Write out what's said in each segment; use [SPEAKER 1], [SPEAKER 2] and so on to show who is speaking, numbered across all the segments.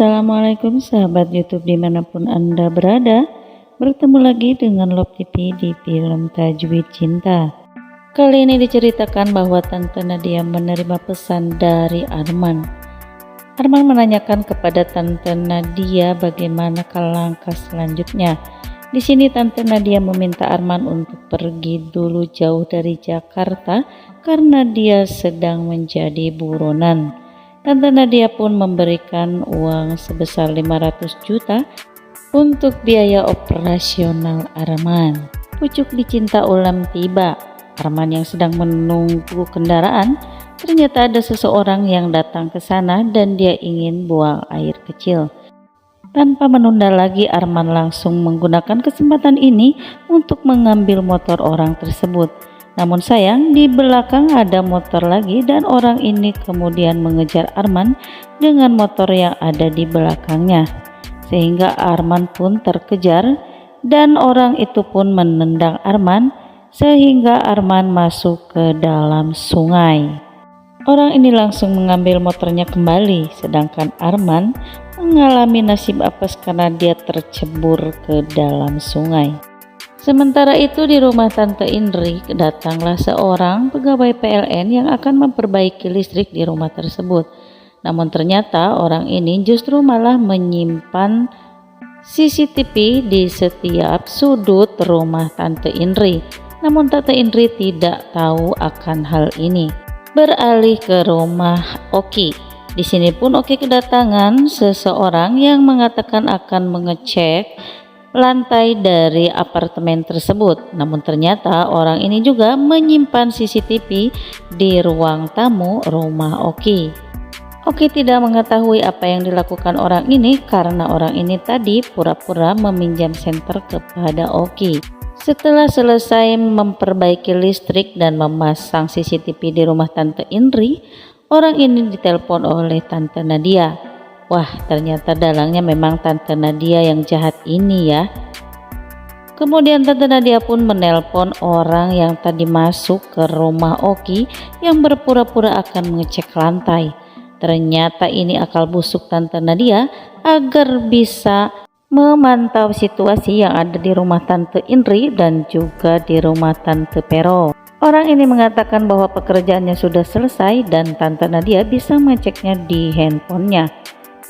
[SPEAKER 1] Assalamualaikum sahabat YouTube dimanapun Anda berada. Bertemu lagi dengan Love TV di film Tajwid Cinta. Kali ini diceritakan bahwa Tante Nadia menerima pesan dari Arman. Arman menanyakan kepada Tante Nadia bagaimana langkah selanjutnya. Di sini Tante Nadia meminta Arman untuk pergi dulu jauh dari Jakarta karena dia sedang menjadi buronan. Tante Nadia pun memberikan uang sebesar 500 juta untuk biaya operasional Arman. Pucuk dicinta ulam tiba. Arman yang sedang menunggu kendaraan, ternyata ada seseorang yang datang ke sana dan dia ingin buang air kecil. Tanpa menunda lagi, Arman langsung menggunakan kesempatan ini untuk mengambil motor orang tersebut. Namun sayang, di belakang ada motor lagi dan orang ini kemudian mengejar Arman dengan motor yang ada di belakangnya. Sehingga Arman pun terkejar dan orang itu pun menendang Arman sehingga Arman masuk ke dalam sungai. Orang ini langsung mengambil motornya kembali, sedangkan Arman mengalami nasib apes karena dia tercebur ke dalam sungai. Sementara itu di rumah Tante Indri datanglah seorang pegawai PLN yang akan memperbaiki listrik di rumah tersebut. Namun ternyata orang ini justru malah menyimpan CCTV di setiap sudut rumah Tante Indri. Namun Tante Indri tidak tahu akan hal ini. Beralih ke rumah Oki. Di sini pun Oki kedatangan seseorang yang mengatakan akan mengecek lantai dari apartemen tersebut. Namun ternyata orang ini juga menyimpan CCTV di ruang tamu rumah Oki. Oki tidak mengetahui apa yang dilakukan orang ini karena orang ini tadi pura-pura meminjam senter kepada Oki. Setelah selesai memperbaiki listrik dan memasang CCTV di rumah Tante Indri, orang ini ditelepon oleh Tante Nadia. Wah, ternyata dalangnya memang Tante Nadia yang jahat ini ya. Kemudian Tante Nadia pun menelpon orang yang tadi masuk ke rumah Oki yang berpura-pura akan mengecek lantai. Ternyata ini akal busuk Tante Nadia agar bisa memantau situasi yang ada di rumah Tante Indri dan juga di rumah Tante Pero. Orang ini mengatakan bahwa pekerjaannya sudah selesai dan Tante Nadia bisa mengeceknya di handphonenya.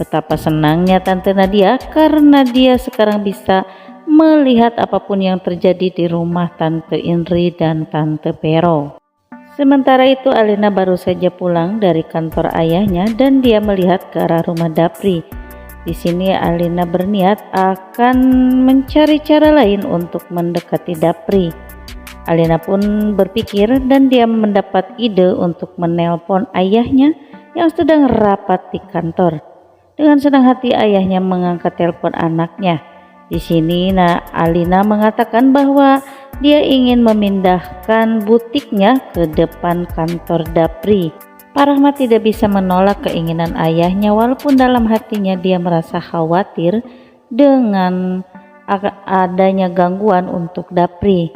[SPEAKER 1] Betapa senangnya Tante Nadia karena dia sekarang bisa melihat apapun yang terjadi di rumah Tante Indri dan Tante Pero. Sementara itu Alina baru saja pulang dari kantor ayahnya dan dia melihat ke arah rumah Dapri. Di sini Alina berniat akan mencari cara lain untuk mendekati Dapri. Alina pun berpikir dan dia mendapat ide untuk menelpon ayahnya yang sedang rapat di kantor. Dengan senang hati ayahnya mengangkat telepon anaknya. Di sini Alina mengatakan bahwa dia ingin memindahkan butiknya ke depan kantor Dapri. Pak Rahmat tidak bisa menolak keinginan ayahnya walaupun dalam hatinya dia merasa khawatir dengan adanya gangguan untuk Dapri.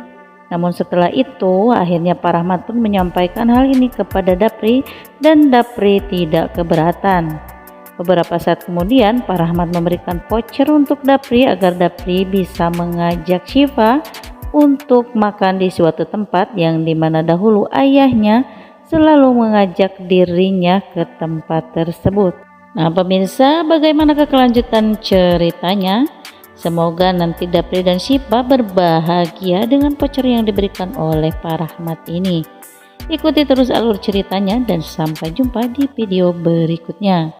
[SPEAKER 1] Namun setelah itu akhirnya Pak Rahmat pun menyampaikan hal ini kepada Dapri dan Dapri tidak keberatan. Beberapa saat kemudian Pak Rahmat memberikan voucher untuk Dapri agar Dapri bisa mengajak Syifa untuk makan di suatu tempat yang dimana dahulu ayahnya selalu mengajak dirinya ke tempat tersebut. Nah pemirsa, bagaimana kelanjutan ceritanya? Semoga nanti Dapri dan Syifa berbahagia dengan voucher yang diberikan oleh Pak Rahmat ini. Ikuti terus alur ceritanya dan sampai jumpa di video berikutnya.